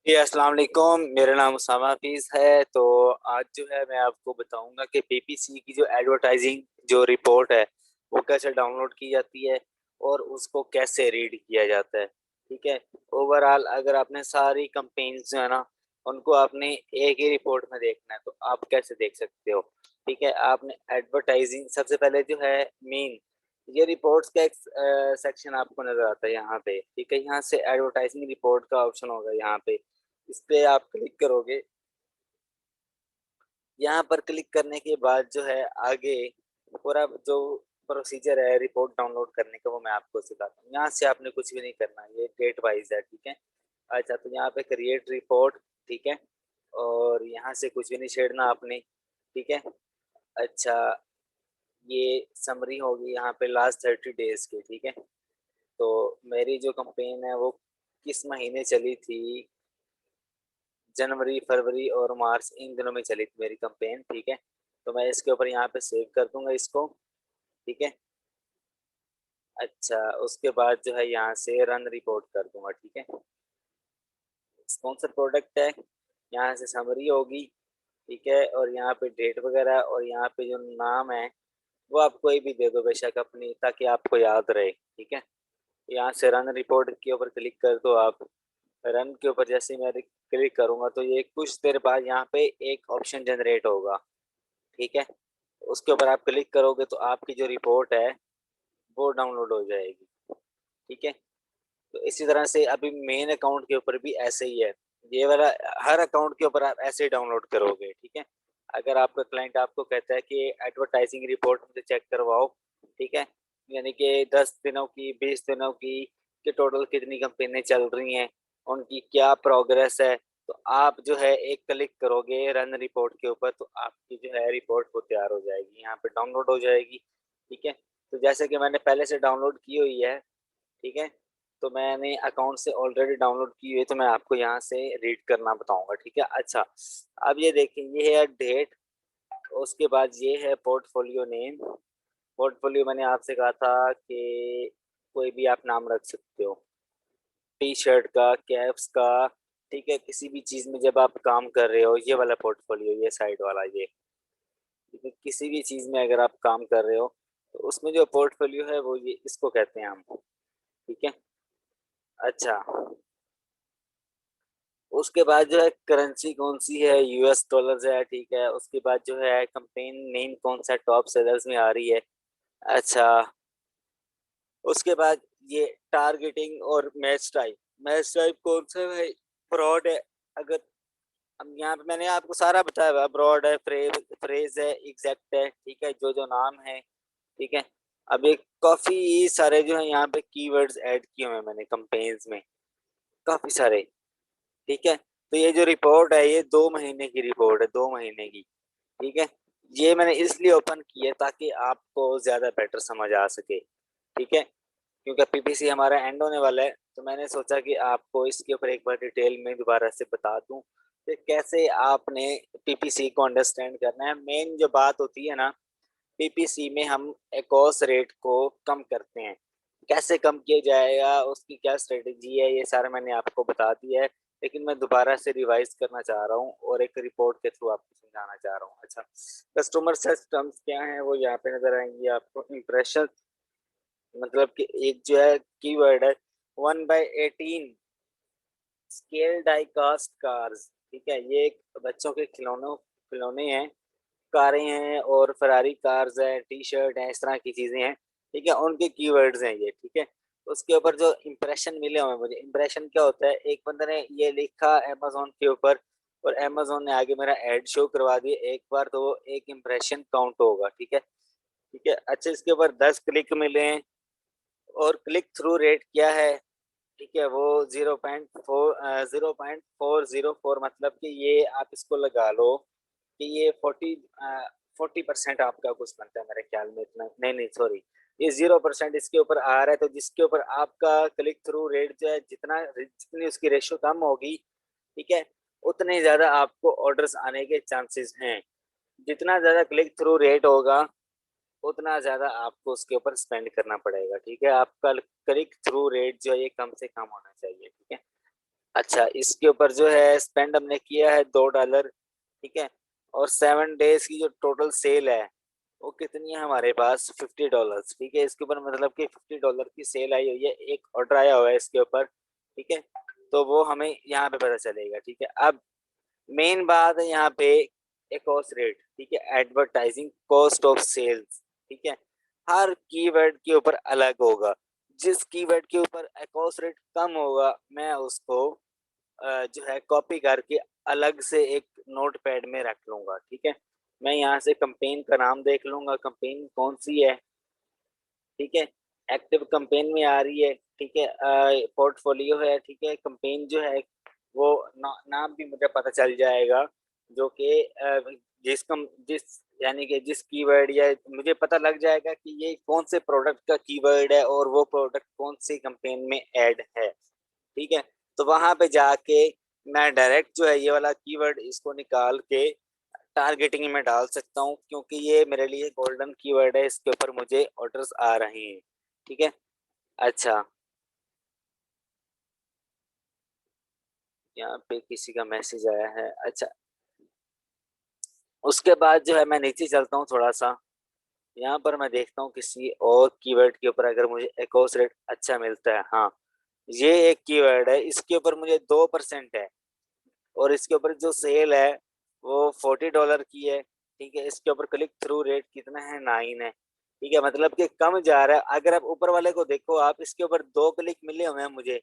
जी, अस्सलाम वालेकुम। मेरा नाम उसामा हफ़ीज़ है। तो आज जो है मैं आपको बताऊँगा कि पीपीसी की जो एडवर्टाइज़िंग जो रिपोर्ट है, वो कैसे डाउनलोड की जाती है और उसको कैसे रीड किया जाता है, ठीक है? ओवरऑल अगर आपने सारी कैम्पेन्स जो है ना, उनको आपने एक ही रिपोर्ट में देखना है, तो आप कैसे देख सकते हो, ठीक है? आपने एडवर्टाइज़िंग सबसे पहले जो है मेन ये रिपोर्ट्स का एक सेक्शन आपको नज़र आता है यहाँ पे, ठीक है? यहाँ से एडवर्टाइज़िंग रिपोर्ट का ऑप्शन होगा यहाँ पे। इस पे आप क्लिक करोगे, यहाँ पर क्लिक करने के बाद जो है आगे पूरा जो प्रोसीजर है रिपोर्ट डाउनलोड करने का वो मैं आपको सिखाता हूँ। यहाँ से आपने कुछ भी नहीं करना, ये डेट वाइज़ है, ठीक है? अच्छा तो यहाँ पे क्रिएट रिपोर्ट, ठीक है? और यहाँ से कुछ भी नहीं छेड़ना आपने, ठीक है? अच्छा, ये समरी होगी यहाँ पे लास्ट 30 डेज़ की, ठीक है? तो मेरी जो कैम्पेन है वो किस महीने चली थी, जनवरी, फरवरी और मार्च इन दिनों में चली थी मेरी कैम्पेन, ठीक है? तो मैं इसके ऊपर यहाँ पे सेव कर दूँगा इसको, ठीक है? अच्छा, उसके बाद जो है यहाँ से रन रिपोर्ट कर दूँगा, ठीक है? स्पॉन्सर प्रोडक्ट है, यहाँ से समरी होगी, ठीक है? और यहाँ पे डेट वगैरह और यहाँ पे जो नाम है, वो आप कोई भी दे दो बेशक अपनी ताकि आपको याद रहे, ठीक है? यहाँ से रन रिपोर्ट के ऊपर क्लिक कर दो आप। रन के ऊपर जैसे ही मैं क्लिक करूँगा तो ये कुछ देर बाद यहाँ पे एक ऑप्शन जनरेट होगा, ठीक है? उसके ऊपर आप क्लिक करोगे तो आपकी जो रिपोर्ट है, वो डाउनलोड हो जाएगी, ठीक है? तो इसी तरह से अभी मेन अकाउंट के ऊपर भी ऐसे ही है। ये वाला हर अकाउंट के ऊपर आप ऐसे ही डाउनलोड करोगे, ठीक है? अगर आपका क्लाइंट आपको कहता है कि एडवर्टाइज़िंग रिपोर्ट मुझे चेक करवाओ, ठीक है? यानी कि 10 दिनों की, 20 दिनों की, कि टोटल कितनी कंपनियाँ चल रही हैं, उनकी क्या प्रोग्रेस है, तो आप जो है एक क्लिक करोगे रन रिपोर्ट के ऊपर तो आपकी जो है रिपोर्ट वो तैयार हो जाएगी, यहाँ पे डाउनलोड हो जाएगी, ठीक है? तो जैसे कि मैंने पहले से डाउनलोड की हुई है, ठीक है? तो मैंने अकाउंट से ऑलरेडी डाउनलोड की हुई है, तो मैं आपको यहाँ से रीड करना बताऊँगा, ठीक है? अच्छा, अब ये देखिए ये है डेट, उसके बाद ये है पोर्टफोलियो नेम। पोर्टफोलियो मैंने आपसे कहा था कि कोई भी आप नाम रख सकते हो, टी-शर्ट का, कैप्स का, ठीक है? किसी भी चीज़ में जब आप काम कर रहे हो, ये वाला पोर्टफोलियो, ये साइड वाला ये, ठीक है? किसी भी चीज़ में अगर आप काम कर रहे हो, तो उसमें जो पोर्टफोलियो है वो ये इसको कहते हैं हम, ठीक है? अच्छा। उसके बाद जो है करेंसी कौन-सी है, यूएस डॉलर्स है, ठीक है। उसके बाद जो है कैम्पेन नेम कौन-सा टॉप सेलर्स में आ रही है। अच्छा, उसके बाद ये टारगेटिंग और मैच टाइप कौन-सा है भाई? ब्रॉड है, अगर अब यहाँ पे मैंने आपको सारा बताया हुआ है, ब्रॉड है, फ्रेज़ है, एग्ज़ैक्ट है, ठीक है, जो-जो नाम है, ठीक है। अब एक काफ़ी सारे जो है यहाँ पे कीवर्ड्स ऐड किए हुए हैं मैंने कैम्पेन्स में, काफ़ी सारे। ठीक है? तो ये जो रिपोर्ट है, ये 2 महीने की रिपोर्ट है, 2 महीने की, ठीक है? ये मैंने इसलिए ओपन की है ताकि आपको ज़्यादा बेटर समझ आ सके, ठीक है? क्योंकि पीपीसी हमारा एंड होने वाला है, तो मैंने सोचा कि आपको इसके ऊपर एक बार डिटेल में दोबारा से बता दूँ कि कैसे आपने पीपीसी को अंडरस्टैंड करना है। मेन जो बात होती है ना, पीपीसी में हम एकॉस रेट को कम करते हैं। कैसे कम किया जाएगा, उसकी क्या स्ट्रैटेजी है, ये सारा मैंने आपको बता दिया है, लेकिन मैं दोबारा से रिवाइज़ करना चाह रहा हूँ और एक रिपोर्ट के थ्रू आपको समझाना चाह रहा हूँ। अच्छा, कस्टमर सेट टर्म्स क्या हैं, वो यहाँ पे नज़र आएँगी आपको। इम्प्रेशन मतलब कि एक जो है कीवर्ड है 1/18 स्केल डाई कास्ट कार्स, ठीक है? ये एक बच्चों के खिलौने हैं, कारें हैं और फ़ेरारी कार्स हैं, टी-शर्ट हैं, इस तरह की चीज़ें हैं, ठीक है? उनके कीवर्ड्स हैं ये, ठीक है? उसके ऊपर जो इम्प्रेशन मिले हुए हैं मुझे, इम्प्रेशन क्या होता है, एक बंदे ने ये लिखा अमेज़न के ऊपर और अमेज़न ने आगे मेरा ऐड शो करवा दिया एक बार, तो वो एक इम्प्रेशन काउंट होगा, ठीक है? ठीक है? अच्छा, इसके ऊपर 10 क्लिक मिले हैं और क्लिक थ्रू रेट क्या है, ठीक है? वो 0.404 मतलब कि ये आप इसको लगा लो कि ये 40% आपका कुछ बनता है मेरे ख्याल में इतना नहीं, सॉरी, ये 0% इसके ऊपर आ रहा है, तो जिसके ऊपर आपका क्लिक थ्रू रेट जो है जितनी उसकी रेशियो कम होगी, ठीक है? उतने ज़्यादा आपको ऑर्डर्स आने के चांसेस हैं। जितना ज़्यादा क्लिक थ्रू रेट होगा, उतना ज़्यादा आपको उसके ऊपर स्पेंड करना पड़ेगा, ठीक है? आपका क्लिक थ्रू रेट जो है ये कम से कम होना चाहिए, ठीक है? अच्छा, इसके ऊपर जो है स्पेंड हमने किया है $2, ठीक है। और 7 डेज की जो टोटल सेल है वो कितनी है हमारे पास, $50, ठीक है। इसके ऊपर मतलब कि $50 की सेल आई हुई है, एक ऑर्डर आया हुआ है इसके ऊपर, ठीक है। तो वो हमें यहाँ पे पता चलेगा, ठीक है। अब मेन बात है यहाँ पे कॉस्ट रेट, ठीक है, एडवर्टाइजिंग कॉस्ट ऑफ सेल्स, ठीक है। हर कीवर्ड के ऊपर अलग होगा। जिस कीवर्ड के ऊपर कॉस्ट रेट कम होगा मैं उसको जो है कॉपी करके अलग से एक नोट पैड में रख लूंगा, ठीक है। मैं यहाँ से कंपेन का नाम देख लूंगा, कंपेन कौन सी है, ठीक है। एक्टिव कंपेन में आ रही है, ठीक है। पोर्टफोलियो है, ठीक है। कंपेन जो है वो नाम भी मुझे पता चल जाएगा, जो कि जिस यानी कि जिस कीवर्ड या मुझे पता लग जाएगा कि ये कौन से प्रोडक्ट का कीवर्ड है और वो प्रोडक्ट कौन सी कंपेन में ऐड है, ठीक है। तो वहां पे जाके मैं डायरेक्ट जो है ये वाला कीवर्ड इसको निकाल के टारगेटिंग में डाल सकता हूँ, क्योंकि ये मेरे लिए गोल्डन कीवर्ड है, इसके ऊपर मुझे ऑर्डर्स आ रहे हैं, ठीक है। अच्छा, यहाँ पे किसी का मैसेज आया है। अच्छा, उसके बाद जो है मैं नीचे चलता हूँ थोड़ा सा, यहाँ पर मैं देखता हूँ किसी और कीवर्ड के ऊपर अगर मुझे एकोस रेट अच्छा मिलता है। हाँ, ये एक कीवर्ड है, इसके ऊपर मुझे 2% है, और इसके ऊपर जो सेल है वो $40 की है, ठीक है। इसके ऊपर क्लिक थ्रू रेट कितना है, 9 है, ठीक है। मतलब कि कम जा रहा है। अगर आप ऊपर वाले को देखो, आप इसके ऊपर 2 क्लिक मिले हुए हैं मुझे,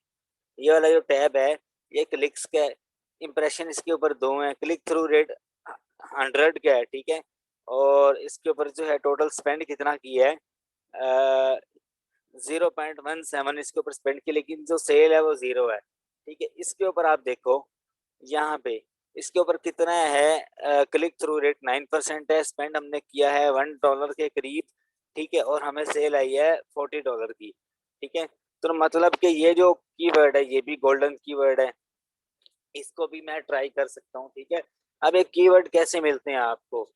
ये वाला जो टैब है, ये क्लिक्स का इंप्रेशन इसके ऊपर 2 है, क्लिक थ्रू रेट 100 का है, ठीक है। और इसके ऊपर जो है टोटल स्पेंड कितना की है, 0.17 इसके ऊपर स्पेंड की, लेकिन जो सेल है वो 0 है, ठीक है। इसके ऊपर आप देखो यहाँ पे, इसके ऊपर कितना है, क्लिक थ्रू रेट 9% है, स्पेंड हमने किया है $1 के करीब, ठीक है। और हमें सेल आई है $40 की, ठीक है। तो मतलब कि ये जो कीवर्ड है ये भी गोल्डन कीवर्ड है, इसको भी मैं ट्राई कर सकता हूँ, ठीक है। अब एक कीवर्ड कैसे मिलते हैं आपको,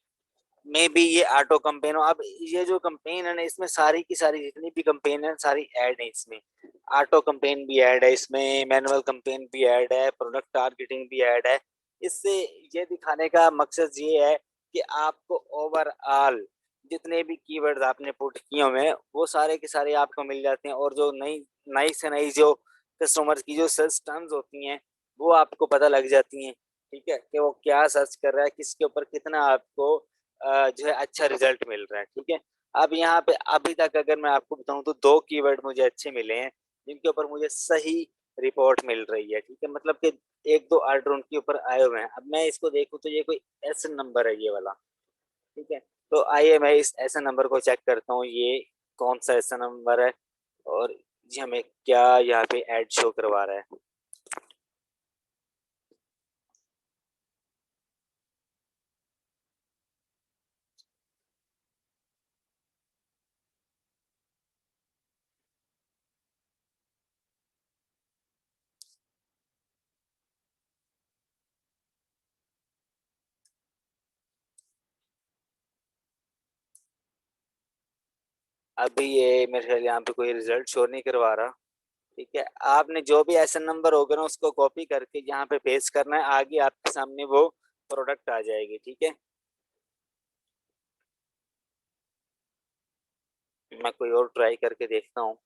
मे बी ये ऑटो कंपेन हो। अब ये जो कंपेन है ना, इसमें सारी की सारी जितनी भी कंपेन है सारी ऐड है इसमें। ऑटो कंपेन भी ऐड है इसमें, मैनुअल कंपेन भी ऐड है, प्रोडक्ट टारगेटिंग भी ऐड है। इससे ये दिखाने का मकसद ये है कि आपको ओवरऑल जितने भी कीवर्ड्स आपने पुट किए हुए हैं वो सारे के सारे आपको मिल जाते हैं, और जो नई नई से नई जो कस्टमर की जो सर्च टर्म्स होती हैं वो आपको पता लग जाती हैं, ठीक है, कि वो क्या सर्च कर रहा है, किसके ऊपर कितना आपको जो है अच्छा रिजल्ट मिल रहा है, ठीक है। अब यहाँ पे अभी तक अगर मैं आपको बताऊं तो 2 कीवर्ड मुझे अच्छे मिले हैं, जिनके ऊपर मुझे सही रिपोर्ट मिल रही है, ठीक है। मतलब कि एक दो ऑर्डर उनके ऊपर आए हुए हैं। अब मैं इसको देखूं तो ये कोई ऐसा नंबर है ये वाला, ठीक है। तो आइए मैं इस ऐसा नंबर को चेक करता हूँ, ये कौन सा ऐसा नंबर है, और जी हमें क्या यहाँ पे एड शो करवा रहा है। अभी ये मेरे ख्याल यहाँ पे कोई रिजल्ट शो नहीं करवा रहा, ठीक है। आपने जो भी ऐसा नंबर होगा ना उसको कॉपी करके यहाँ पे पेस्ट करना है, आगे आपके सामने वो प्रोडक्ट आ जाएगी, ठीक है। मैं कोई और ट्राई करके देखता हूँ।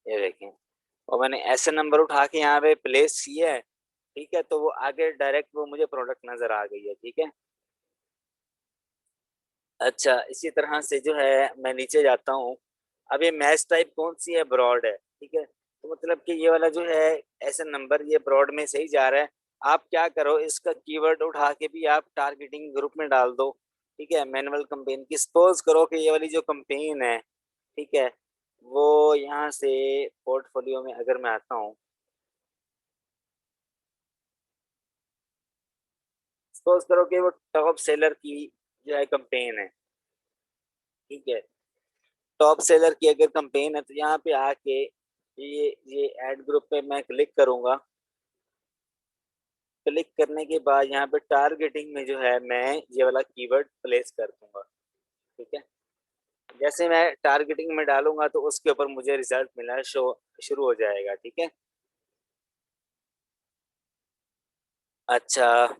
ये देखें, और मैंने ऐसे नंबर उठा के यहाँ पे प्लेस किया है, ठीक है। तो वो आगे डायरेक्ट वो मुझे प्रोडक्ट नजर आ गई है, ठीक है। अच्छा, इसी तरह से जो है मैं नीचे जाता हूँ। अब ये मैच टाइप कौन सी है, ब्रॉड है, ठीक है। तो मतलब कि ये वाला जो है ऐसे नंबर ये ब्रॉड में सही जा रहा है। आप क्या करो, इसका कीवर्ड उठा के भी आप टारगेटिंग ग्रुप में डाल दो, ठीक है। मैनुअल कंपेन की सपोज करो कि ये वाली जो कंपेन है, ठीक है, वो यहाँ से पोर्टफोलियो में अगर मैं आता हूँ, सपोज करो कि वो टॉप सेलर की जो है कंपेन है, ठीक है। टॉप सेलर की अगर कंपेन है तो यहाँ पे आके ये ऐड ग्रुप पे मैं क्लिक करूंगा। क्लिक करने के बाद यहाँ पे टारगेटिंग में जो है मैं ये वाला कीवर्ड प्लेस कर दूंगा। ठीक है, जैसे मैं टारगेटिंग में डालूंगा तो उसके ऊपर मुझे रिजल्ट मिलना शो शुरू हो जाएगा। ठीक है, अच्छा,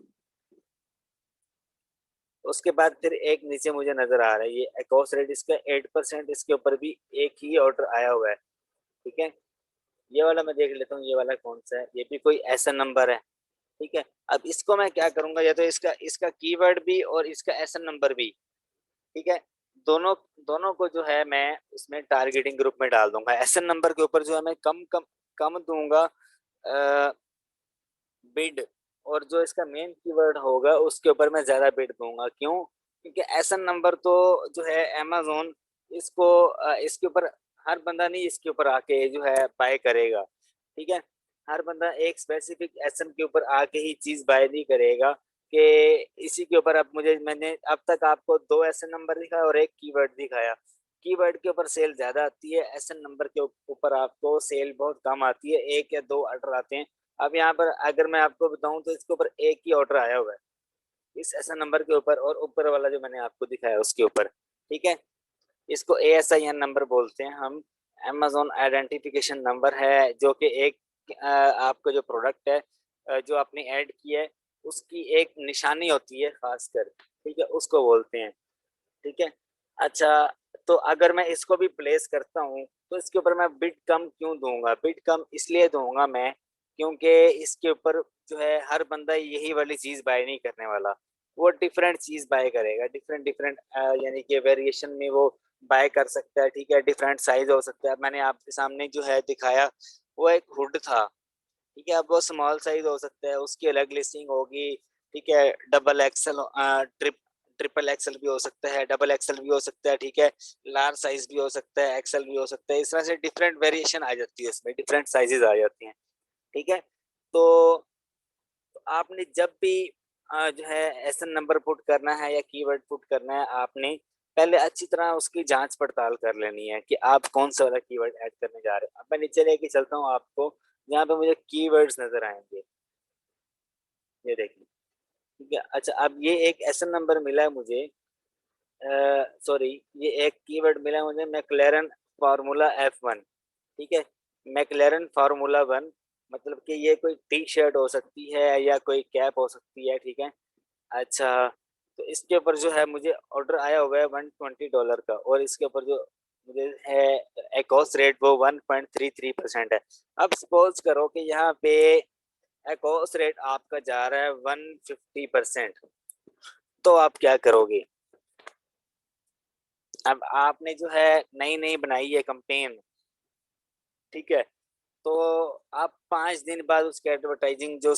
उसके बाद फिर एक नीचे मुझे नजर आ रहा है ये अकोस रेट, इसका 8%, इसके ऊपर भी एक ही ऑर्डर आया हुआ है। ठीक है, ये वाला मैं देख लेता हूँ, ये वाला कौन सा है, ये भी कोई ऐसा नंबर है। ठीक है, अब इसको मैं क्या करूंगा, या तो इसका इसका कीवर्ड भी और इसका एसएन नंबर भी। ठीक है, दोनों दोनों को जो है मैं उसमें टारगेटिंग ग्रुप में डाल दूंगा। एसएन नंबर के ऊपर जो है मैं कम कम कम दूंगा बिड, और जो इसका मेन कीवर्ड होगा उसके ऊपर मैं ज्यादा बिड दूंगा। क्यों? क्योंकि एसएन नंबर तो जो है अमेजोन इसको इसके ऊपर हर बंदा नहीं इसके ऊपर आके जो है बाय करेगा। ठीक है, हर बंदा एक स्पेसिफिक एसएन के ऊपर आके ही चीज बाय नहीं करेगा कि इसी के ऊपर। अब मैंने अब तक आपको दो एसएन नंबर दिखाया और एक कीवर्ड दिखाया। कीवर्ड के ऊपर सेल ज्यादा आती है, एसएन नंबर के ऊपर आपको सेल बहुत कम आती है, एक या दो ऑर्डर आते हैं। अब यहाँ पर अगर मैं आपको बताऊं तो इसके ऊपर एक ही ऑर्डर आया हुआ है इस एसएन नंबर के ऊपर, और ऊपर वाला जो मैंने आपको दिखाया उसके ऊपर। ठीक है, इसको एएसआईएन नंबर बोलते हैं हम। अमेजोन आइडेंटिफिकेशन नंबर है, जो कि एक आपका जो प्रोडक्ट है जो आपने ऐड किया है उसकी एक निशानी होती है खासकर। ठीक है, उसको बोलते हैं। ठीक है, अच्छा, तो अगर मैं इसको भी प्लेस करता हूँ तो इसके ऊपर मैं बिट कम क्यों दूंगा? बिट कम इसलिए दूंगा मैं क्योंकि इसके ऊपर जो है हर बंदा यही वाली चीज बाय नहीं करने वाला, वो डिफरेंट चीज बाय करेगा। डिफरेंट डिफरेंट यानी कि वेरिएशन में वो बाय कर सकता है। ठीक है, डिफरेंट साइज हो सकता है। मैंने आपके सामने जो है दिखाया वो एक हुड था। ठीक है, अब वो स्मॉल साइज हो सकता है, उसकी अलग लिस्टिंग होगी। ठीक है, डबल एक्सल ट्रिपल एक्सल भी हो सकता है, डबल एक्सल भी हो सकता है। ठीक है, लार्ज साइज भी हो सकता है, एक्सल भी हो सकता है। इस तरह से डिफरेंट वेरिएशन आ जाती है, इसमें डिफरेंट साइजेस आ जाती हैं। ठीक है, तो आपने जब भी जो है एसएन नंबर पुट करना है या कीवर्ड पुट करना है, आपने पहले अच्छी तरह उसकी जांच पड़ताल कर लेनी है कि आप कौन सा वाला कीवर्ड ऐड करने जा रहे हैं। अब मैं नीचे लेके चलता हूँ आपको, जहाँ पे मुझे कीवर्ड्स नजर आएंगे। ये देखिए। ठीक है, अच्छा, अब ये एक एसएन नंबर मिला है मुझे, सॉरी, ये एक कीवर्ड मिला है मुझे, मैक्लेरन फार्मूला F1। ठीक है, मैक्लेरन फार्मूला 1, मतलब कि ये कोई टी शर्ट हो सकती है या कोई कैप हो सकती है। ठीक है, अच्छा, तो इसके ऊपर जो है मुझे ऑर्डर आया हुआ है $120 का, और इसके ऊपर जो मुझे है एकॉस रेट वो 1.33% है। अब सपोज करो कि यहाँ पे एकॉस रेट आपका जा रहा है 150%, तो आप क्या करोगे? अब आपने जो है नई नई बनाई है कंपेन। ठीक है, तो आप 5 दिन बाद उसके एडवर्टाइजिंग जो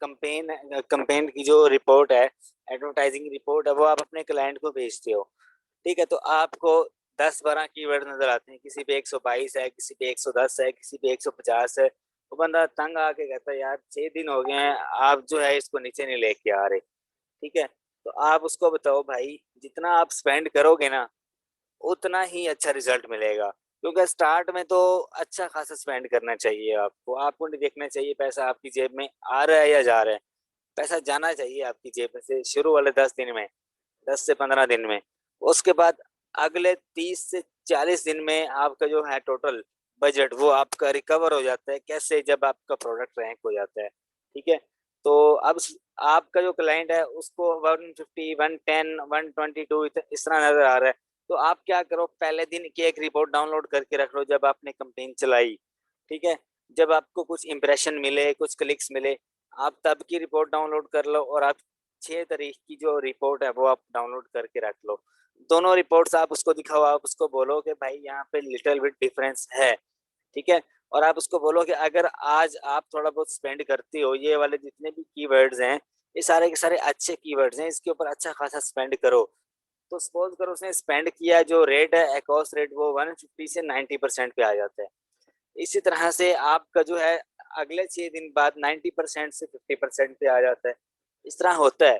कंपेन कंपेन की जो रिपोर्ट है, एडवर्टाइजिंग रिपोर्ट है, वो आप अपने क्लाइंट को भेजते हो। ठीक है, तो आपको 10-12 कीवर्ड नजर आते हैं, किसी पे 122 है, किसी पे 110 है, किसी पे 150 है। वो बंदा तंग आके कहता है यार 6 दिन हो गए हैं, आप जो है इसको नीचे नहीं लेके आ रहे। ठीक है, तो आप उसको बताओ भाई जितना आप स्पेंड करोगे ना उतना ही अच्छा रिजल्ट मिलेगा। क्योंकि स्टार्ट में तो अच्छा खासा स्पेंड करना चाहिए आपको। आपको नहीं देखना चाहिए पैसा आपकी जेब में आ रहा है या जा रहा है। पैसा जाना चाहिए आपकी जेब में से शुरू वाले 10 दिन में, 10 से 15 दिन में। उसके बाद अगले 30 से 40 दिन में आपका जो है टोटल बजट वो आपका रिकवर हो जाता है। कैसे? जब आपका प्रोडक्ट रैंक हो जाता है। ठीक है, तो अब आपका जो क्लाइंट है उसको 150, 110, 122 इस तरह नजर आ रहा है। तो आप क्या करो, पहले दिन की एक रिपोर्ट डाउनलोड करके रख लो जब आपने कंपेन चलाई। ठीक है, जब आपको कुछ इंप्रेशन मिले, कुछ क्लिक्स मिले, आप तब की रिपोर्ट डाउनलोड कर लो, और आप 6 तारीख की जो रिपोर्ट है वो आप डाउनलोड करके रख लो। दोनों रिपोर्ट्स आप उसको दिखाओ, आप उसको बोलो कि भाई यहाँ पे लिटिल बिट डिफरेंस है। ठीक है, और आप उसको बोलो कि अगर आज आप थोड़ा बहुत स्पेंड करते हो, ये वाले जितने भी कीवर्ड्स हैं ये सारे के सारे अच्छे कीवर्ड्स हैं, इसके ऊपर अच्छा खासा स्पेंड करो। तो सपोज करो उसने स्पेंड किया, जो रेट है एकॉस रेट वो 150 से 90% पे आ जाता है। इसी तरह से आपका जो है अगले 6 दिन बाद 90% से 50% पे आ जाता है। इस तरह होता है।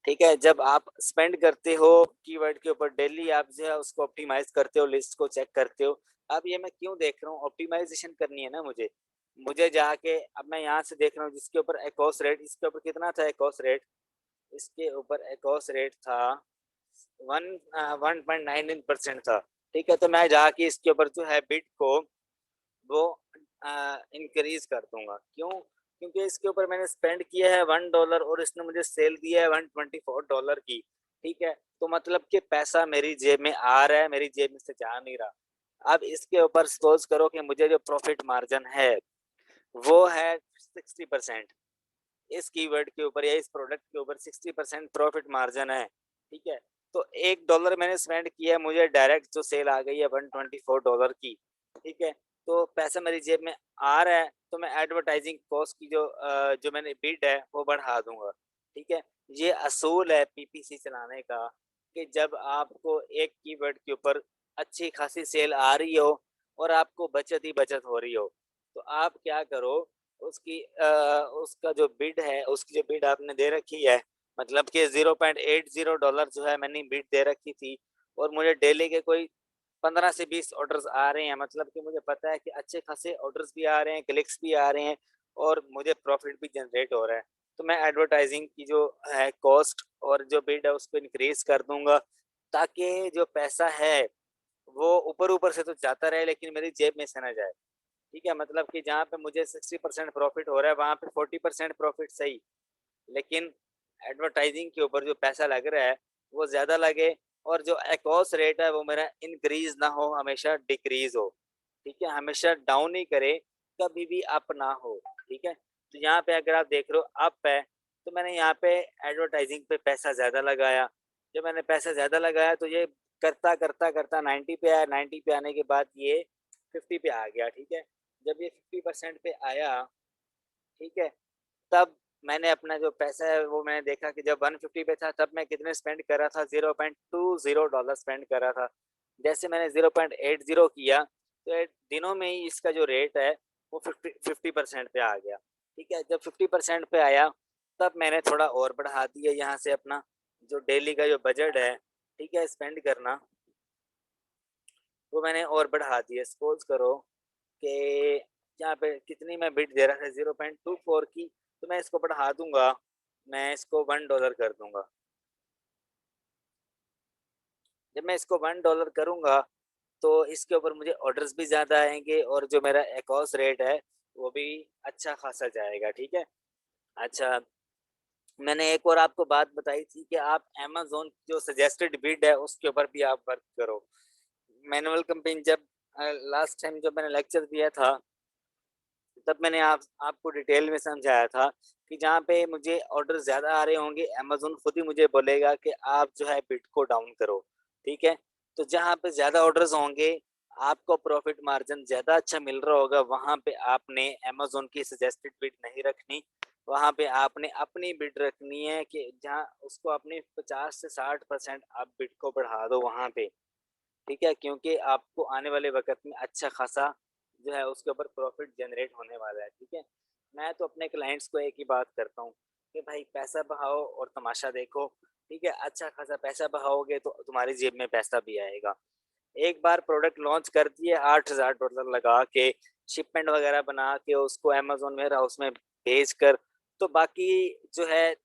ठीक है, जब आप स्पेंड करते हो कीवर्ड के ऊपर डेली, आप जो है उसको ऑप्टिमाइज करते हो, लिस्ट को चेक करते हो, अब ये मैं क्यों देख रहा हूँ, ऑप्टिमाइज़ेशन करनी है ना मुझे। मुझे जाके अब मैं यहाँ से देख रहा हूँ जिसके ऊपर एक्रोस रेट, इसके ऊपर कितना था एक्रोस रेट? इसके ऊपर एक्रोस रेट था 1.99% था, ठीक है? तो मैं जाके इसके ऊपर जो है बिड को वो इंक्रीज़ कर दूँगा। क्यों? क्योंकि इसके ऊपर मैंने स्पेंड किया है $1 और इसने मुझे सेल दिया है $124 की, ठीक है? तो मतलब कि पैसा मेरी जेब में आ रहा है, मेरी जेब में से जा नहीं रहा। अब इसके ऊपर सपोज़ करो कि मुझे जो प्रॉफ़िट मार्जिन है, वो है 60%। इस कीवर्ड के ऊपर या इस प्रोडक्ट के ऊपर 60% प्रॉफ़िट मार्जिन है, ठीक है? तो $1 मैंने स्पेंड किया है, मुझे डायरेक्ट जो सेल आ गई है $124 की, ठीक है? तो पैसा मेरी जेब में आ रहा है, तो मैं एडवर्टाइज़िंग कॉस्ट की जो मैंने बिड है, वो बढ़ा दूँगा, ठीक है? ये असूल है पीपीसी चलाने का कि जब आपको एक कीवर्ड के ऊपर अच्छी खासी सेल आ रही हो और आपको बचत ही बचत हो रही हो, तो आप क्या करो उसका जो बिड है, उसकी जो बिड आपने दे रखी है, मतलब कि $0.80 जो है मैंने बिड दे रखी थी और मुझे डेली के कोई 15 से 20 ऑर्डर्स आ रहे हैं, मतलब कि मुझे पता है कि अच्छे खासे ऑर्डर्स भी आ रहे हैं, क्लिक्स भी आ रहे हैं और मुझे प्रॉफिट भी जनरेट हो रहा है। तो मैं एडवर्टाइज़िंग की जो है कॉस्ट और जो बिड है उसको इंक्रीज़ कर दूँगा, ताकि जो पैसा है, वो ऊपर-ऊपर से तो जाता रहे लेकिन मेरी जेब में से ना जाए। ठीक है? मतलब कि जहाँ पे मुझे 60% प्रॉफ़िट हो रहा है, वहाँ पे 40% प्रॉफ़िट सही, लेकिन एडवर्टाइज़िंग के ऊपर जो पैसा लग रहा है, वो ज़्यादा लगे और जो एक्रोस रेट है, वो मेरा इंक्रीज़ ना हो, हमेशा डिक्रीज़ हो। ठीक है? हमेशा डाउन ही करे, कभी भी अप ना हो। ठीक है? तो यहाँ पे अगर आप देख रहे हो अप है, तो मैंने यहाँ पे एडवर्टाइज़िंग पे पैसा ज़्यादा लगाया। जब मैंने पैसा ज़्यादा लगाया, तो ये करता 90 पे आया, 90 पे आने के बाद ये 50 पे आ गया। ठीक है? जब ये 50% पे आया, ठीक है? तब मैंने अपना जो पैसा है वो मैंने देखा कि जब 150 पे था तब मैं कितने स्पेंड कर रहा था, $0.20 स्पेंड कर रहा था। जैसे मैंने 0.80 किया तो दिनों में ही इसका जो रेट है वो 50% पे आ गया। ठीक है? जब 50% पे आया तब मैंने थोड़ा और बढ़ा दिया यहाँ से अपना जो डेली का जो बजट है, ठीक है, स्पेंड करना, वो मैंने और बढ़ा दिया। सपोज़ करो कि यहाँ पे कितनी मैं बिट दे रहा था 0.24 की, तो मैं इसको बढ़ा दूँगा, मैं इसको $1 कर दूँगा। जब मैं इसको $1 करूँगा, तो इसके ऊपर मुझे ऑर्डर्स भी ज़्यादा आएँगे और जो मेरा एक्रोस रेट है, वो भी अच्छा खासा जाएगा, ठीक है? अच्छा, मैंने एक और आपको बात बताई थी कि आप अमेज़न जो सजेस्टेड बिड है, उसके ऊपर भी आप वर्क करो। मैनुअल कैंपेन जब लास्ट टाइम जब मैंने लेक्चर दिया था, तब मैंने आपको डिटेल में समझाया था कि जहाँ पे मुझे ऑर्डर ज़्यादा आ रहे होंगे, अमेज़न खुद ही मुझे बोलेगा कि आप जो है बिड को डाउन करो, ठीक है? तो जहाँ पे ज़्यादा ऑर्डर्स होंगे, आपको प्रॉफ़िट मार्जिन ज़्यादा अच्छा मिल रहा होगा, वहाँ पे आपने अमेज़न की सजेस्टेड बिड नहीं रखनी, वहाँ पे आपने अपनी बिड रखनी है कि जहाँ उसको अपनी 50 से 60% आप बिड को बढ़ा दो वहाँ पे। ठीक है? क्योंकि आपको आने वाले वक़्त में अच्छा खासा जो है उसके ऊपर प्रॉफ़िट जनरेट होने वाला है, ठीक है? मैं तो अपने क्लाइंट्स को एक ही बात करता हूँ कि भाई पैसा बहाओ और तमाशा देखो, ठीक है? अच्छा खासा पैसा बहाओगे तो तुम्हारी जेब में पैसा भी आएगा। एक बार प्रोडक्ट लॉन्च कर दिए $8,000 लगा के, शिपमेंट वग़ैरह बना के उसको अमेज़न वेयरहाउस में भेज कर, तो बाकी जो है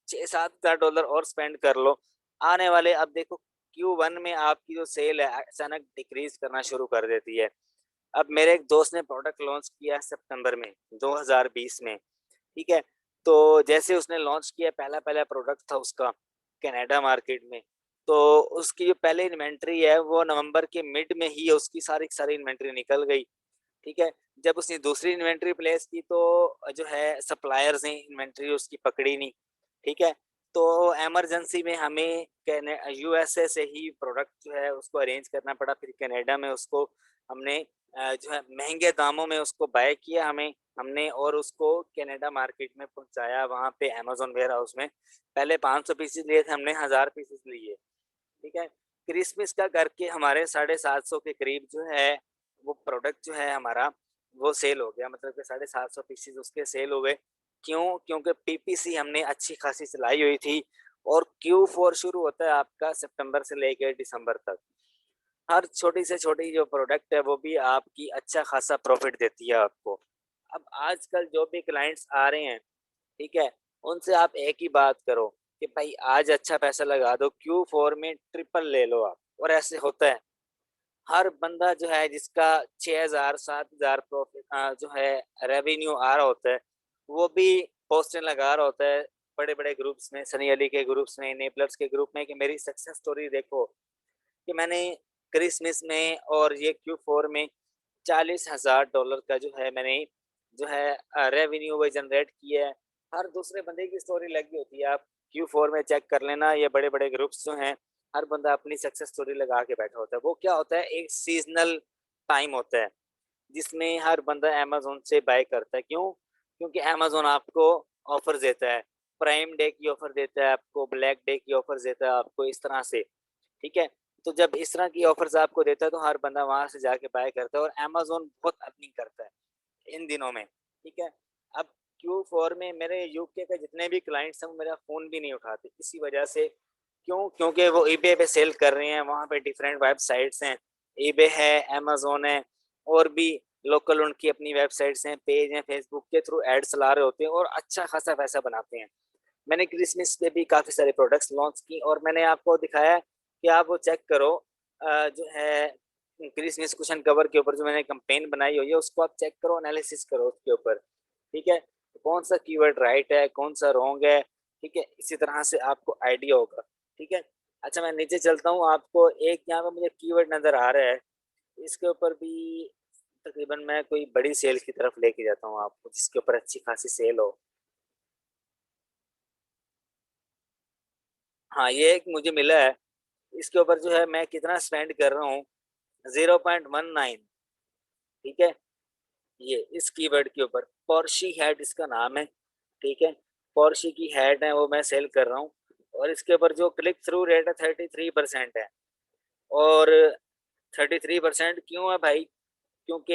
$6,000-7,000 और स्पेंड कर लो। आने वाले अब देखो Q1 में आपकी जो सेल है अचानक डिक्रीज़ करना शुरू कर देती है। अब मेरे एक दोस्त ने प्रोडक्ट लॉन्च किया सितंबर में 2020 में, ठीक है? तो जैसे उसने लॉन्च किया पहला-पहला प्रोडक्ट था उसका कनाडा मार्केट में, तो उसकी जो पहले इन्वेंटरी है वो नवंबर के मिड में ही उसकी सारी की सारी इन्वेंटरी निकल गई। ठीक है? जब उसने दूसरी इन्वेंटरी प्लेस की तो जो है सप्लायर्स ने इन्वेंटरी उसकी पकड़ी नहीं, ठीक है? तो इमरजेंसी में हमें कने यूएसए से ही प्रोडक्ट जो है उसको अरेंज करना पड़ा, फिर कनाडा में उसको हमने जो है महँगे दामों में उसको बाय किया हमने और उसको कनाडा मार्केट में पहुँचाया वहाँ पे अमेज़न वेयरहाउस में। पहले 500 पीसेज़ लिए थे, हमने 1000 पीसेज़ लिए। ठीक है? क्रिसमस का करके हमारे 750 के करीब जो है, वो प्रोडक्ट जो है हमारा, वो सेल हो गया मतलब कि 750 पीसेज़ उसके सेल हो गए। क्यों? क्योंकि पीपीसी हमने अच्छी खासी चलाई हुई थी और Q4 शुरू होता है आपका सितंबर से लेके दिसंबर तक। हर छोटी से छोटी जो प्रोडक्ट है वो भी आपकी अच्छा खासा प्रॉफ़िट देती है आपको। अब आजकल जो भी क्लाइंट्स आ रहे हैं, ठीक है? उनसे आप एक ही बात करो कि भाई आज अच्छा पैसा लगा दो, Q4 में ट्रिपल ले लो आप, और ऐसे होता है। हर बंदा जो है जिसका 6,000 7,000 प्रॉफ़िट जो है रेवेन्यू आ रहा होता है, वो भी पोस्टें लगा रहा होता है बड़े-बड़े ग्रुप्स में, सनी अली के ग्रुप्स में, इनेबलर्स के ग्रुप में कि मेरी सक्सेस स्टोरी देखो, कि मैंने क्रिसमस में और ये Q4 में $40,000 का जो है मैंने जो है रेवेन्यू वो जनरेट किया है। हर दूसरे बंदे की स्टोरी लगी होती है, आप Q4 में चेक कर लेना, ये बड़े-बड़े ग्रुप्स जो हैं, हर बंदा अपनी सक्सेस स्टोरी लगा के बैठा होता है। वो क्या होता है, एक सीज़नल टाइम होता है, जिसमें हर बंदा अमेज़न से बाय करता है। क्यों? क्योंकि अमेज़न आपको ऑफ़र्स देता है, प्राइम डे की ऑफ़र देता है आपको, ब्लैक डे की ऑफ़र्स देता है आपको, इस तरह से, ठीक है? तो जब इस तरह की ऑफ़र्स आपको देता है, तो हर बंदा वहाँ से जाके बाय करता है और अमेज़न बहुत अर्निंग करता है इन दिनों में, ठीक है? अब Q4 में मेरे यूके के जितने भी क्लाइंट्स हैं, वो मेरा फ़ोन भी नहीं उठाते, इसी वजह से। क्यों? क्योंकि वो ईबे पे सेल कर रहे हैं, वहाँ पे डिफरेंट वेबसाइट्स हैं, ईबे है, अमेज़न है, और भी लोकल उनकी अपनी वेबसाइट्स हैं, पेज हैं, फेसबुक के थ्रू एड्स चला रहे होते हैं और अच्छा खासा पैसा बनाते हैं। मैंने क्रिसमस पे भी काफ़ी सारे प्रोडक्ट्स लॉन्च की और मैंने आपको दिखाया कि आप वो चेक करो, जो है क्रिसमस कुशन कवर के ऊपर जो मैंने कैंपेन बनाई हुई है, उसको आप चेक करो, एनालिसिस करो उसके ऊपर, ठीक है? कौन सा कीवर्ड राइट है, कौन सा रॉन्ग है, ठीक है? इसी तरह से आपको आइडिया होगा, ठीक है? अच्छा, मैं नीचे चलता हूँ, आपको एक यहाँ पे मुझे कीवर्ड नज़र आ रहा है, इसके ऊपर भी तकरीबन मैं कोई बड़ी सेल की तरफ लेके जाता हूँ आपको, जिसके ऊपर अच्छी खासी सेल हो। हाँ, ये एक मुझे मिला है, इसके ऊपर जो है मैं कितना स्पेंड कर रहा हूँ, 0.19, ठीक है? ये इस कीवर्ड के ऊपर पोर्शी हैट इसका नाम है, ठीक है? पोर्शी की हैट है, वो मैं सेल कर रहा हूँ और इसके ऊपर जो क्लिक थ्रू रेट है 33% है। और 33% क्यों है भाई? क्योंकि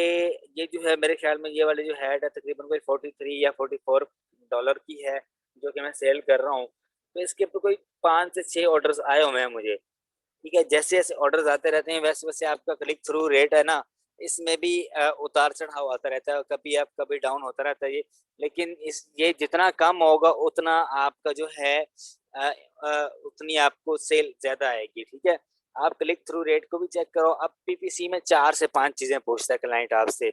ये जो है मेरे ख्याल में ये वाली जो हैट है तकरीबन कोई 43 या $44 की है, जो कि मैं सेल कर रहा हूँ। तो इसके ऊपर कोई 5 से 6 ऑर्डर्स आए हुए हैं मुझे। ठीक है, जैसे-जैसे ऑर्डर्स आते रहते हैं, वैसे-वैसे आपका क्लिक थ्रू रेट है ना, इसमें भी उतार-चढ़ाव आता रहता है, कभी अप, कभी डाउन होता रहता है ये। लेकिन इस ये जितना कम होगा, उतना आपका जो है उतनी आपको सेल ज़्यादा आएगी, ठीक है? आप क्लिक थ्रू रेट को भी चेक करो, अब पीपीसी में 4 से 5 चीज़ें पूछता है क्लाइंट आपसे,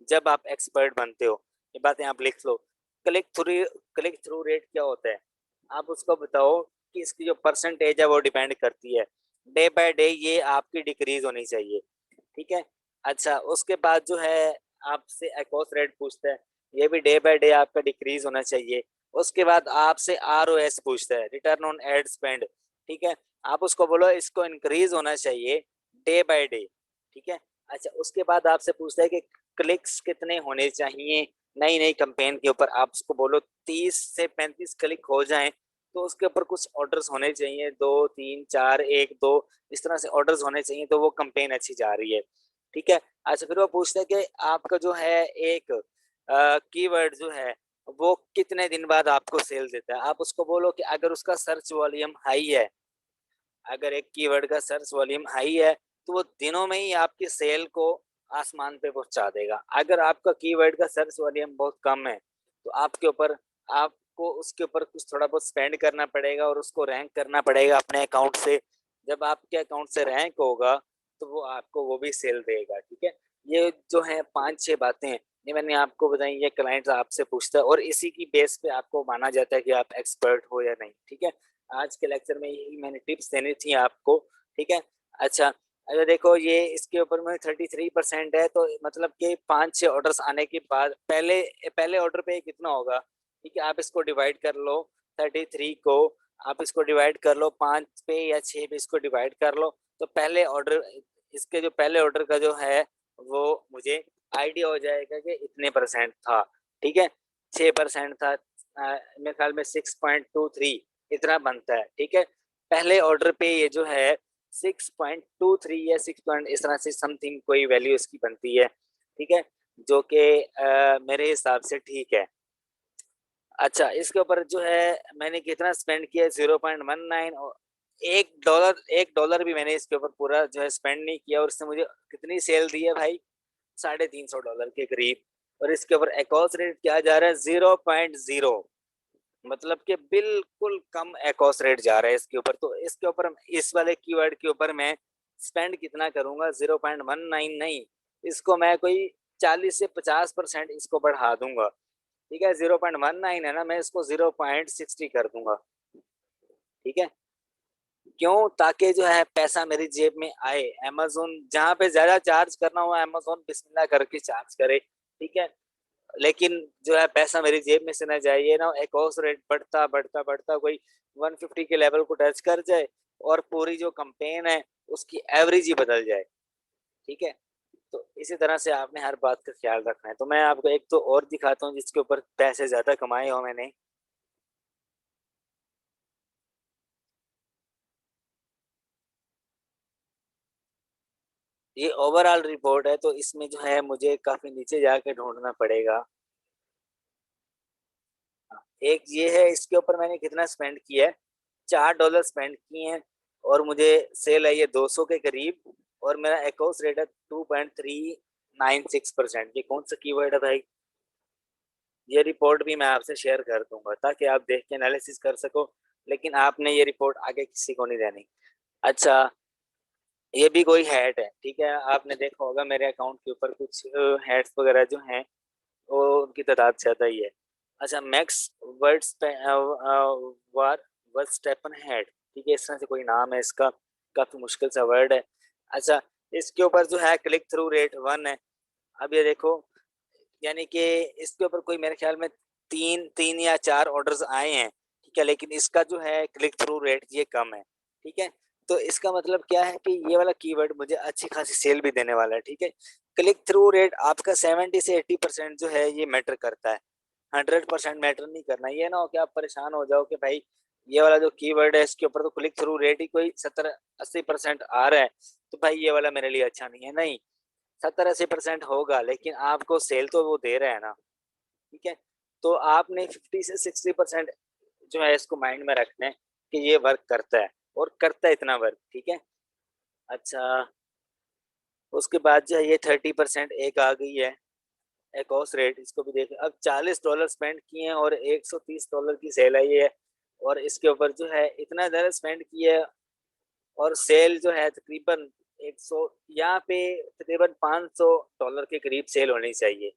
जब आप एक्सपर्ट बनते हो। ये बातें आप लिख लो। Click through click through rate क्या होता है? आप उसको बताओ कि इसकी जो परसेंटेज है, वो डिपेंड करती है। डे बाय डे ये आपकी डिक्रीज़ होनी चाहिए, ठीक है? अच्छा, उसके बाद जो है आपसे एक्रोस रेट पूछता है, ये भी डे बाय डे आपका डिक्रीज़ होना चाहिए। उसके बाद आपसे आरओएस पूछता है, रिटर्न ऑन एड स्पेंड, ठीक है? आप उसको बोलो इसको इंक्रीज़ होना चाहिए डे बाय डे, ठीक है? अच्छा, उसके बाद आपसे पूछता है कि क्लिक्स कितने होने चाहिए नई-नई कैंपेन के ऊपर, आप उसको बोलो 30 से 35 क्लिक हो जाएँ, तो उसके ऊपर कुछ ऑर्डर्स होने चाहिए, 2, 3, 4, 1, 2 इस तरह से ऑर्डर्स होने चाहिए, तो वो कैंपेन अच्छी जा रही है, ठीक है? अच्छा, फिर वो पूछता है कि आपका जो है एक कीवर्ड जो है, वो कितने दिन बाद आपको सेल देता है? आप उसको बोलो कि अगर उसका सर्च वॉल्यूम हाई है, अगर एक कीवर्ड का सर्च वॉल्यूम हाई है, तो वो दिनों में ही आपकी सेल को आसमान पे पहुँचा देगा। अगर आपका कीवर्ड का सर्च वॉल्यूम बहुत कम है, तो आपके ऊपर आपको उसके ऊपर कुछ थोड़ा बहुत स्पेंड करना पड़ेगा और उसको रैंक करना पड़ेगा अपने अकाउंट से। जब आपके अकाउंट से रैंक होगा, तो वो आपको वो भी सेल देगा, ठीक है? ये जो है 5-6 बातें, ये मैंने आपको बताई, ये क्लाइंट्स आपसे पूछता है और इसी की बेस पे आपको माना जाता है कि आप एक्सपर्ट हो या नहीं, ठीक है? आज के लेक्चर में यही मैंने टिप्स देनी थी आपको, ठीक है? अच्छा, अगर देखो ये इसके ऊपर में 33% है, तो मतलब कि 5-6 ऑर्डर्स आने के बाद पहले पहले ऑर्डर पे कितना होगा, ठीक है? आप इसको डिवाइड कर लो, 33 को आप इसको डिवाइड कर लो 5 पे या 6 पे इसको डिवाइड कर लो, तो पहले ऑर्डर इसके जो पहले ऑर्डर का जो है, वो मुझे आइडिया हो जाएगा कि इतने परसेंट था, ठीक है? 6% था, मेरे ख्याल में 6.23 इतना बनता है, ठीक है? पहले ऑर्डर पे ये जो है 6.23 या 6 पॉइंट इस तरह से समथिंग कोई वैल्यू इसकी बनती है, ठीक है? जो कि मेरे हिसाब से ठीक है। अच्छा, इसके ऊपर जो है मैंने कितना स्पेंड किया, 0.19, $1 भी मैंने इसके ऊपर पूरा जो है स्पेंड नहीं किया, और इसने मुझे कितनी सेल दी है भाई, $350 के करीब। और इसके ऊपर एकॉस रेट क्या जा रहा है, 0.0, मतलब कि बिल्कुल कम एकॉस रेट जा रहा है इसके ऊपर। तो इसके ऊपर इस वाले कीवर्ड के ऊपर मैं स्पेंड कितना करूंगा, 0.19 नहीं, इसको मैं कोई 40 से 50% इसको बढ़ा दूंगा। ठीक है, 0.19 है ना, मैं इसको 0.60 कर दूंगा। ठीक है, क्यों, ताकि जो है पैसा मेरी जेब में आए। अमेजोन जहाँ पे ज्यादा चार्ज करना हो, अमेजोन बिस्मिल्लाह करके चार्ज करे। ठीक है, लेकिन जो है पैसा मेरी जेब में से ना जाए, ये ना एक और रेट बढ़ता बढ़ता बढ़ता कोई 150 के लेवल को टच कर जाए, और पूरी जो कंपेन है उसकी एवरेज ही बदल जाए। ठीक है, तो इसी तरह से आपने हर बात का ख्याल रखना है। तो मैं आपको एक तो और दिखाता हूँ जिसके ऊपर पैसे ज्यादा कमाए हो मैंने। ये ओवरऑल रिपोर्ट है, तो इसमें जो है मुझे काफी नीचे जाके ढूंढना पड़ेगा। एक ये है, इसके ऊपर मैंने कितना स्पेंड किया है, $4 स्पेंड किए हैं, और मुझे सेल है ये 200 के करीब, और मेरा अकाउंट रेट है 2.396%। ये कौन सा कीवर्ड है भाई, ये रिपोर्ट भी मैं आपसे शेयर कर दूंगा ताकि आप देख के एनालिसिस कर सको, लेकिन आपने ये रिपोर्ट आगे किसी को नहीं देनी। अच्छा, ये भी कोई हैट है, ठीक है, आपने देखा होगा मेरे अकाउंट के ऊपर कुछ हैट्स वगैरह जो हैं, वो उनकी तादाद ज्यादा ही है। अच्छा, मैक्स वर्ड्स वार वर्स्टेपन हेड, ठीक है, इस तरह से कोई नाम है इसका, काफी मुश्किल सा वर्ड है। अच्छा, इसके ऊपर जो है क्लिक थ्रू रेट 1 है। अब ये देखो, यानी कि इसके ऊपर कोई मेरे ख्याल में तीन तीन या चार ऑर्डर्स आए हैं। ठीक है, लेकिन इसका जो है क्लिक थ्रू रेट ये कम है। ठीक है, तो इसका मतलब क्या है कि ये वाला कीवर्ड मुझे अच्छी खासी सेल भी देने वाला है। ठीक है, क्लिक थ्रू रेट आपका 70 से 80% जो है ये मैटर करता है, 100% मैटर नहीं करना। ये ना हो कि आप परेशान हो जाओ कि भाई ये वाला जो कीवर्ड है इसके ऊपर तो क्लिक थ्रू रेट ही कोई 70-80% आ रहा है, तो भाई ये वाला मेरे लिए अच्छा नहीं है। नहीं, 70-80% होगा, लेकिन आपको सेल तो वो दे रहा है ना। ठीक है, तो आपने 50 से 60% जो है इसको माइंड में रखना है कि ये वर्क करता है, और करता है इतना वर्क। ठीक है, अच्छा, उसके बाद जो है ये 30% एक आ गई है एकॉस रेट, इसको भी देखें। अब $40 स्पेंड किए हैं और $130 की सेल आई है, और इसके ऊपर जो है इतना ज़्यादा स्पेंड किया है, और सेल जो है तकरीबन 100, यहाँ पे तकरीबन $500 के करीब सेल होनी चाहिए,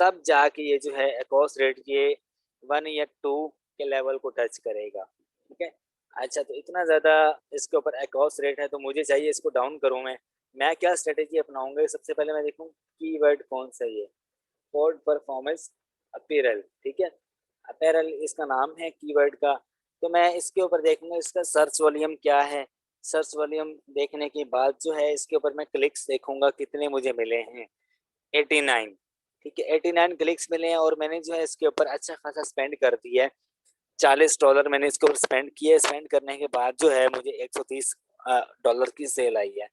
तब जाके ये जो है एकॉस रेट ये 1 या 2 के लेवल को टच करेगा। ठीक है, अच्छा, तो इतना ज़्यादा इसके ऊपर एकॉस रेट है, तो मुझे चाहिए इसको डाउन करूँ मैं क्या स्ट्रेटेजी अपनाऊंगा, सबसे पहले मैं देखूँ कीवर्ड कौन सा है। फोर्ड परफॉर्मेंस अपीरल, ठीक है, अपैरल इसका नाम है कीवर्ड का। तो मैं इसके ऊपर देखूंगा इसका सर्च वॉल्यूम क्या है। सर्च वॉल्यूम देखने के बाद जो है इसके ऊपर मैं क्लिक्स देखूंगा कितने मुझे मिले हैं, 89। ठीक है, 89 क्लिक्स मिले हैं, और मैंने जो है इसके ऊपर अच्छा खासा स्पेंड कर दिया है। $40 मैंने इसके ऊपर स्पेंड किया है। स्पेंड करने के बाद जो है मुझे $130 की सेल आई है।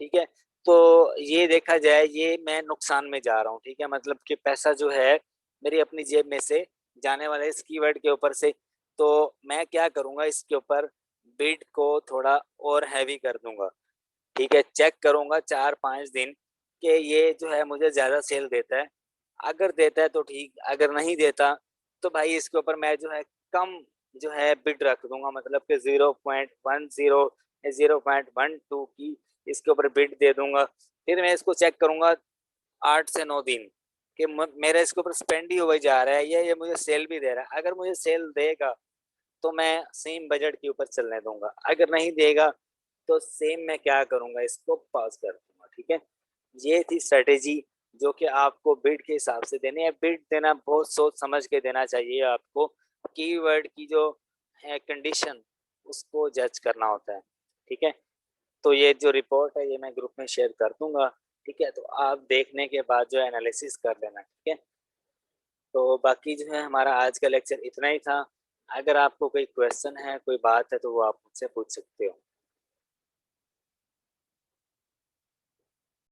ठीक है, तो ये देखा जाए ये मैं नुकसान में जा रहा हूँ। ठीक है, मतलब कि पैसा जो है मेरी अपनी जेब में से जाने वाला है इस कीवर्ड के ऊपर से। तो मैं क्या करूँगा, इसके ऊपर बिड को थोड़ा और हैवी कर दूंगा। ठीक है, चेक करूंगा 4-5 दिन कि ये जो है मुझे ज़्यादा सेल देता है। अगर देता है तो ठीक, अगर नहीं देता तो भाई इसके ऊपर मैं जो है कम जो है बिड रख दूंगा, मतलब कि 0.10 या 0.12 की इसके ऊपर बिड दे दूंगा। फिर मैं इसको चेक करूंगा 8 से 9 दिन कि मेरा इसके ऊपर स्पेंड ही हुआ जा रहा है, ये मुझे सेल भी दे रहा है। अगर मुझे सेल देगा तो मैं सेम बजट के ऊपर चलने दूंगा, अगर नहीं देगा तो सेम मैं क्या करूंगा, इसको पॉज कर दूंगा। ठीक है, ये थी स्ट्रेटेजी जो कि आपको बिड के हिसाब से देनी है। बिड देना बहुत सोच समझ के देना चाहिए आपको, कीवर्ड की जो है कंडीशन उसको जज करना होता है। ठीक है, तो ये जो रिपोर्ट है ये मैं ग्रुप में शेयर कर दूंगा। ठीक है, तो आप देखने के बाद जो है एनालिसिस कर लेना। ठीक है, तो बाकी जो है हमारा आज का लेक्चर इतना ही था। अगर आपको कोई क्वेश्चन है, कोई बात है, तो वो आप मुझसे पूछ सकते हो।